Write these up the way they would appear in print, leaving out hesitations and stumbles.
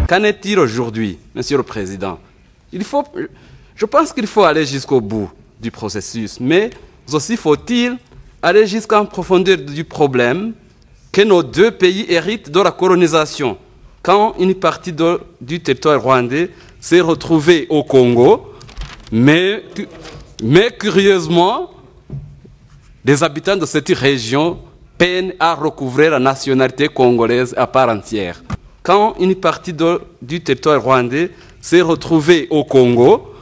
Qu'en est-il aujourd'hui, Monsieur le Président? Je pense qu'il faut aller jusqu'au bout du processus, mais aussi faut-il aller jusqu'en profondeur du problème que nos deux pays héritent de la colonisation. Quand une partie du territoire rwandais s'est retrouvée au Congo, mais curieusement, les habitants de cette région peinent à recouvrer la nationalité congolaise à part entière. Quand une partie du territoire rwandais s'est retrouvée au Congo,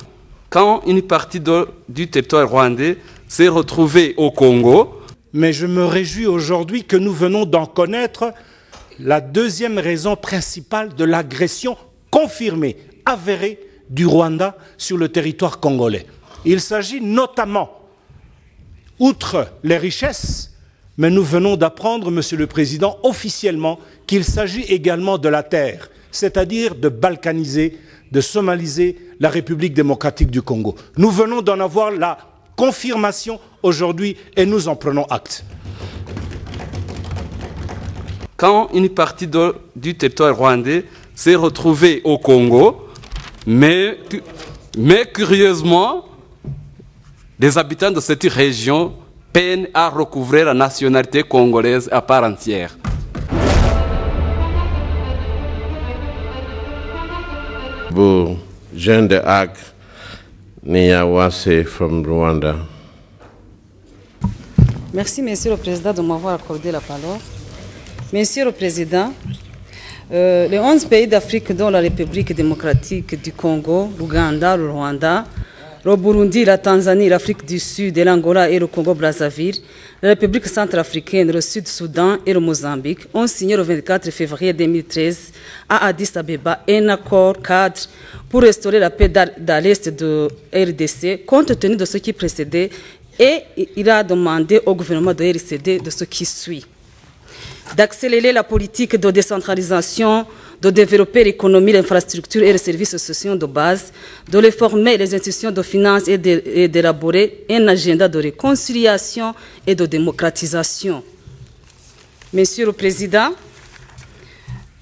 mais je me réjouis aujourd'hui que nous venons d'en connaître la deuxième raison principale de l'agression confirmée, avérée du Rwanda sur le territoire congolais. Il s'agit notamment, outre les richesses, mais nous venons d'apprendre, Monsieur le Président, officiellement, qu'il s'agit également de la terre, c'est-à-dire de balkaniser, de somaliser la République démocratique du Congo. Nous venons d'en avoir la confirmation aujourd'hui et nous en prenons acte. Quand une partie du territoire rwandais s'est retrouvée au Congo, mais curieusement, les habitants de cette région peinent à recouvrer la nationalité congolaise à part entière. Vous, Jean de Hague, Niyawase from Rwanda. Merci, Monsieur le Président, de m'avoir accordé la parole. Monsieur le Président, les 11 pays d'Afrique, dont la République démocratique du Congo, l'Ouganda, le Rwanda, le Burundi, la Tanzanie, l'Afrique du Sud, l'Angola et le Congo-Brazzaville, la République centrafricaine, le Sud-Soudan et le Mozambique ont signé le 24 février 2013 à Addis Abeba un accord cadre pour restaurer la paix dans l'Est de RDC, compte tenu de ce qui précédait, et il a demandé au gouvernement de RCD de ce qui suit: d'accélérer la politique de décentralisation, de développer l'économie, l'infrastructure et les services sociaux de base, de réformer les institutions de finances et d'élaborer un agenda de réconciliation et de démocratisation. Monsieur le Président,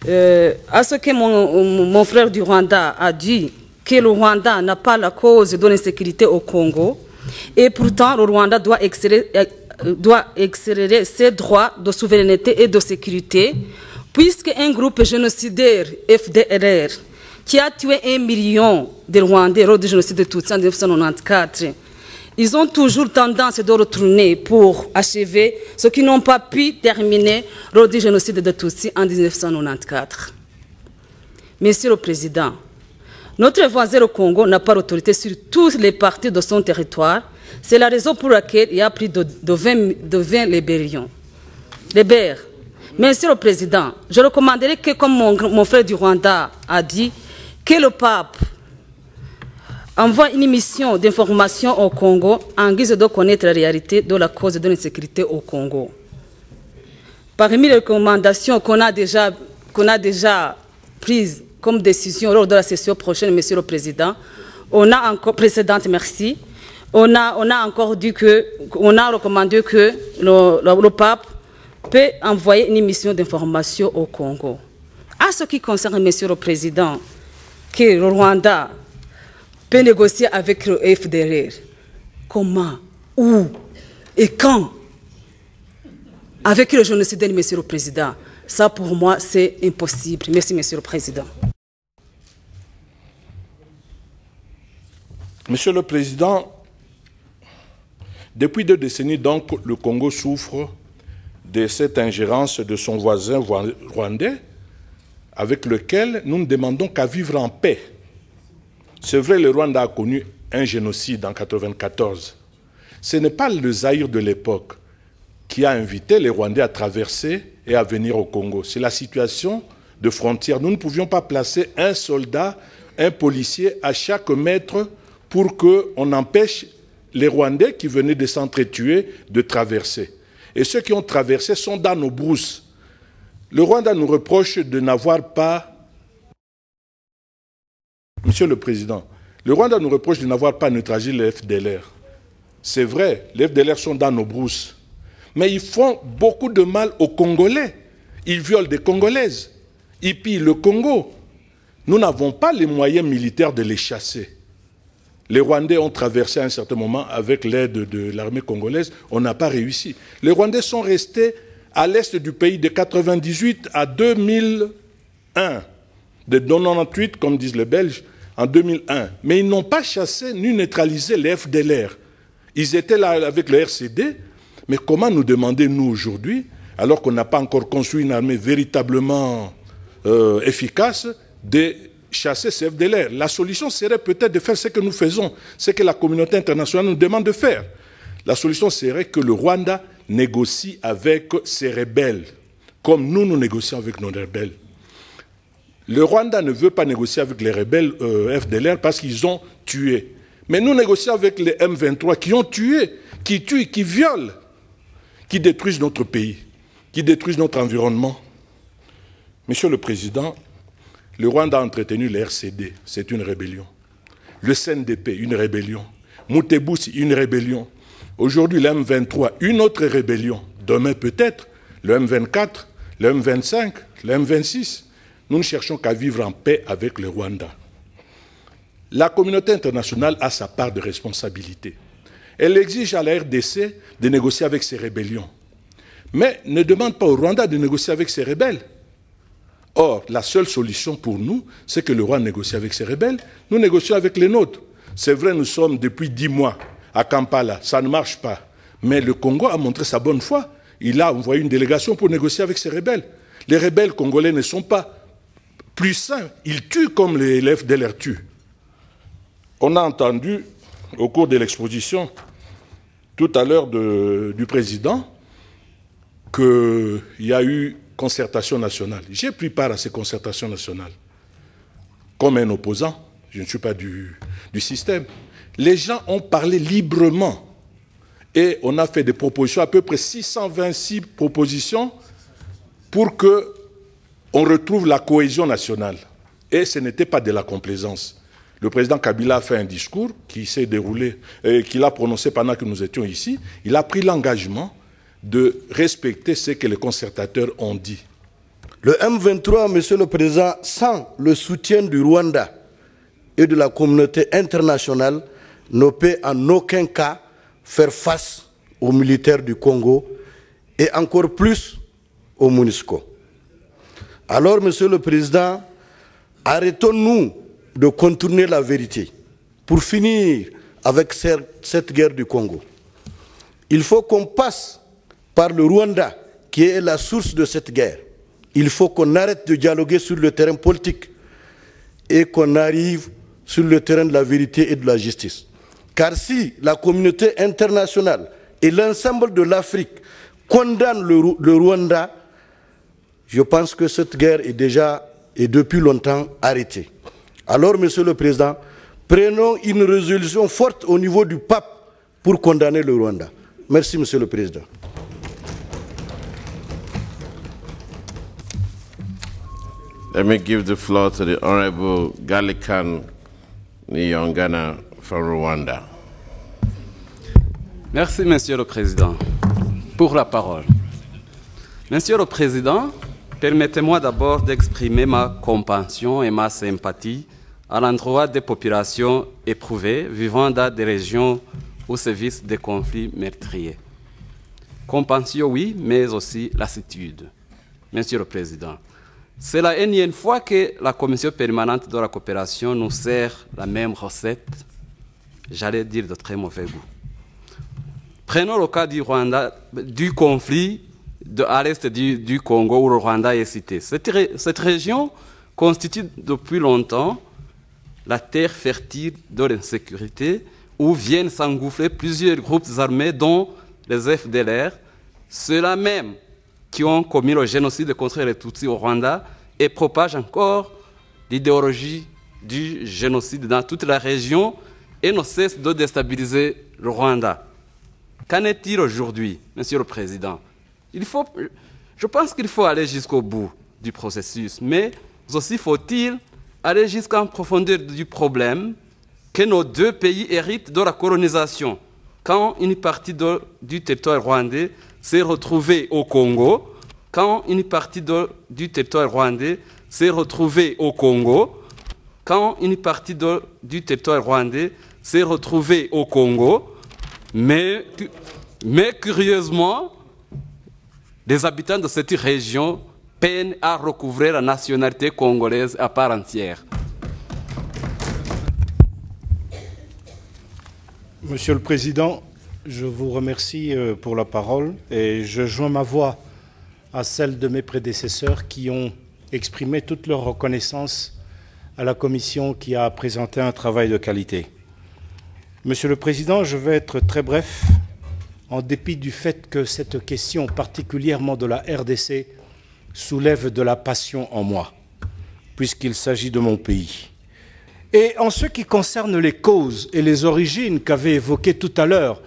à ce que mon frère du Rwanda a dit, que le Rwanda n'a pas la cause de l'insécurité au Congo, et pourtant le Rwanda doit accélérer ses droits de souveraineté et de sécurité, puisque un groupe génocidaire, FDLR, qui a tué 1 million de Rwandais lors du génocide de Tutsi en 1994, ils ont toujours tendance de retourner pour achever ce qu'ils n'ont pas pu terminer lors du génocide de Tutsi en 1994. Monsieur le Président, notre voisin le Congo n'a pas l'autorité sur toutes les parties de son territoire. C'est la raison pour laquelle il y a plus de 20 rébellions. Monsieur le Président, je recommanderais que, comme mon frère du Rwanda a dit, que le pape envoie une mission d'information au Congo en guise de connaître la réalité de la cause de l'insécurité au Congo. Parmi les recommandations qu'on a déjà prises comme décision lors de la session prochaine, Monsieur le Président, on a encore précédente, merci. On a encore dit on a recommandé que le pape peut envoyer une mission d'information au Congo. À ce qui concerne, Monsieur le Président, que le Rwanda peut négocier avec le FDLR, comment, où et quand? Avec le génocide, Monsieur le Président, ça pour moi c'est impossible. Merci, Monsieur le Président. Monsieur le Président, depuis 2 décennies, donc, le Congo souffre de cette ingérence de son voisin rwandais, avec lequel nous ne demandons qu'à vivre en paix. C'est vrai, le Rwanda a connu un génocide en 1994. Ce n'est pas le Zaïre de l'époque qui a invité les Rwandais à traverser et à venir au Congo. C'est la situation de frontière. Nous ne pouvions pas placer un soldat, un policier à chaque mètre pour qu'on empêche les Rwandais qui venaient de s'entretuer de traverser. Et ceux qui ont traversé sont dans nos brousses. Le Rwanda nous reproche de n'avoir pas... Monsieur le Président, le Rwanda nous reproche de n'avoir pas neutralisé les FDLR. C'est vrai, les FDLR sont dans nos brousses. Mais ils font beaucoup de mal aux Congolais. Ils violent des Congolaises. Ils pillent le Congo. nous n'avons pas les moyens militaires de les chasser. Les Rwandais ont traversé à un certain moment avec l'aide de l'armée congolaise, on n'a pas réussi. Les Rwandais sont restés à l'est du pays de 1998 à 2001, de 1998, comme disent les Belges, en 2001. Mais ils n'ont pas chassé ni neutralisé les FDLR. Ils étaient là avec le RCD, mais comment nous demander, nous, aujourd'hui, alors qu'on n'a pas encore construit une armée véritablement efficace, de chasser ces FDLR? La solution serait peut-être de faire ce que nous faisons, ce que la communauté internationale nous demande de faire. La solution serait que le Rwanda négocie avec ses rebelles, comme nous négocions avec nos rebelles. Le Rwanda ne veut pas négocier avec les rebelles FDLR parce qu'ils ont tué. Mais nous négocions avec les M23 qui ont tué, qui tuent, qui violent, qui détruisent notre pays, qui détruisent notre environnement. Monsieur le Président, le Rwanda a entretenu le RCD, c'est une rébellion. Le CNDP, une rébellion. Mutebusi, une rébellion. Aujourd'hui, le M23, une autre rébellion. Demain peut-être, le M24, le M25, le M26. Nous ne cherchons qu'à vivre en paix avec le Rwanda. La communauté internationale a sa part de responsabilité. Elle exige à la RDC de négocier avec ses rébellions. Mais ne demande pas au Rwanda de négocier avec ses rebelles. Or, la seule solution pour nous, c'est que le Rwanda négocie avec ses rebelles, nous négocions avec les nôtres. C'est vrai, nous sommes depuis 10 mois à Kampala, ça ne marche pas. Mais le Congo a montré sa bonne foi. Il a envoyé une délégation pour négocier avec ses rebelles. Les rebelles congolais ne sont pas plus sains, ils tuent comme les FDLR tuent. On a entendu, au cours de l'exposition, tout à l'heure du président, qu'il y a eu concertation nationale. J'ai pris part à ces concertations nationales. Comme un opposant, je ne suis pas du système. Les gens ont parlé librement. Et on a fait des propositions, à peu près 626 propositions, pour qu'on retrouve la cohésion nationale. Et ce n'était pas de la complaisance. Le président Kabila a fait un discours qui s'est déroulé, qu'il a prononcé pendant que nous étions ici. Il a pris l'engagement de respecter ce que les concertateurs ont dit. Le M23, Monsieur le Président, sans le soutien du Rwanda et de la communauté internationale, ne peut en aucun cas faire face aux militaires du Congo et encore plus aux MONUSCO. Alors, Monsieur le Président, arrêtons-nous de contourner la vérité pour finir avec cette guerre du Congo. Il faut qu'on passe par le Rwanda, qui est la source de cette guerre. Il faut qu'on arrête de dialoguer sur le terrain politique et qu'on arrive sur le terrain de la vérité et de la justice. Car si la communauté internationale et l'ensemble de l'Afrique condamnent le Rwanda, je pense que cette guerre est déjà et depuis longtemps arrêtée. Alors, Monsieur le Président, prenons une résolution forte au niveau du pape pour condamner le Rwanda. Merci, Monsieur le Président. Let me give the floor to the Honorable Gallican Nyongana from Rwanda. Merci, Monsieur le Président, pour la parole. Monsieur le Président, permettez-moi d'abord d'exprimer ma compassion et ma sympathie à l'endroit des populations éprouvées vivant dans des régions où sévissent des conflits meurtriers. Compassion, oui, mais aussi lassitude. Monsieur le Président, c'est la énième fois que la Commission permanente de la coopération nous sert la même recette, j'allais dire de très mauvais goût. Prenons le cas du Rwanda, du conflit à l'est du Congo où le Rwanda est cité. Cette région constitue depuis longtemps la terre fertile de l'insécurité où viennent s'engouffrer plusieurs groupes armés dont les FDLR, ceux-là même qui ont commis le génocide contre les Tutsis au Rwanda et propagent encore l'idéologie du génocide dans toute la région et ne cessent de déstabiliser le Rwanda. Qu'en est-il aujourd'hui, Monsieur le Président? Je pense qu'il faut aller jusqu'au bout du processus, mais aussi faut-il aller jusqu'en profondeur du problème que nos deux pays héritent de la colonisation. Quand une partie du territoire rwandais s'est retrouvée au Congo, quand une partie du territoire rwandais s'est retrouvée au Congo, mais curieusement, les habitants de cette région peinent à recouvrir la nationalité congolaise à part entière. Monsieur le Président, je vous remercie pour la parole et je joins ma voix à celle de mes prédécesseurs qui ont exprimé toute leur reconnaissance à la Commission qui a présenté un travail de qualité. Monsieur le Président, je vais être très bref, en dépit du fait que cette question, particulièrement de la RDC, soulève de la passion en moi, puisqu'il s'agit de mon pays. Et en ce qui concerne les causes et les origines qu'avait évoquées tout à l'heure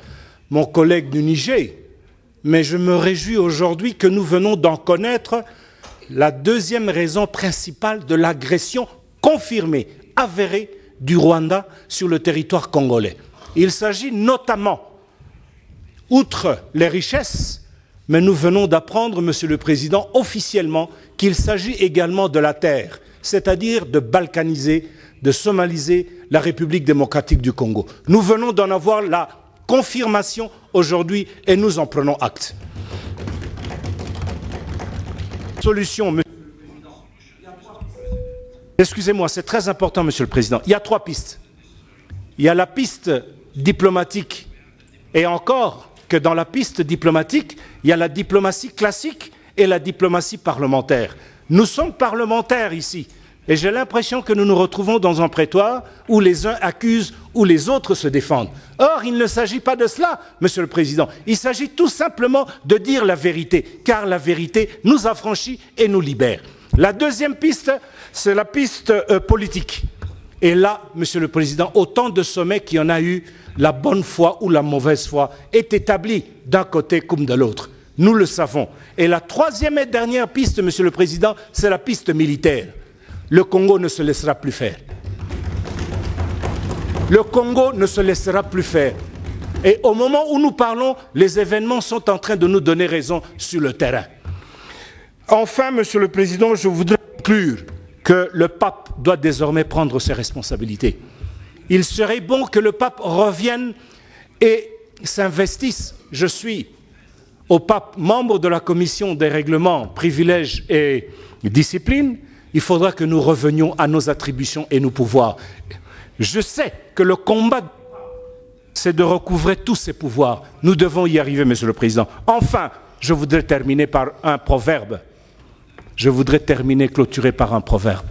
mon collègue du Niger, mais je me réjouis aujourd'hui que nous venons d'en connaître la deuxième raison principale de l'agression confirmée, avérée du Rwanda sur le territoire congolais. Il s'agit notamment, outre les richesses, mais nous venons d'apprendre, Monsieur le Président, officiellement qu'il s'agit également de la terre, c'est-à-dire de balkaniser, de somaliser la République démocratique du Congo. Nous venons d'en avoir la confirmation aujourd'hui et nous en prenons acte. Solution, Monsieur le Président. Excusez-moi, c'est très important, Monsieur le Président. Il y a 3 pistes. Il y a la piste diplomatique et encore que dans la piste diplomatique, il y a la diplomatie classique et la diplomatie parlementaire. Nous sommes parlementaires ici. Et j'ai l'impression que nous nous retrouvons dans un prétoire où les uns accusent, où les autres se défendent. Or, il ne s'agit pas de cela, Monsieur le Président. Il s'agit tout simplement de dire la vérité, car la vérité nous affranchit et nous libère. La deuxième piste, c'est la piste politique. Et là, Monsieur le Président, autant de sommets qu'il y en a eu, la bonne foi ou la mauvaise foi est établie d'un côté comme de l'autre. Nous le savons. Et la troisième et dernière piste, Monsieur le Président, c'est la piste militaire. Le Congo ne se laissera plus faire. Le Congo ne se laissera plus faire. Et au moment où nous parlons, les événements sont en train de nous donner raison sur le terrain. Enfin, Monsieur le Président, je voudrais conclure que le pape doit désormais prendre ses responsabilités. Il serait bon que le pape revienne et s'investisse. Je suis au pape membre de la commission des règlements, privilèges et discipline. Il faudra que nous revenions à nos attributions et nos pouvoirs. Je sais que le combat, c'est de recouvrer tous ces pouvoirs. Nous devons y arriver, Monsieur le Président. Enfin, je voudrais terminer par un proverbe. Je voudrais clôturer par un proverbe.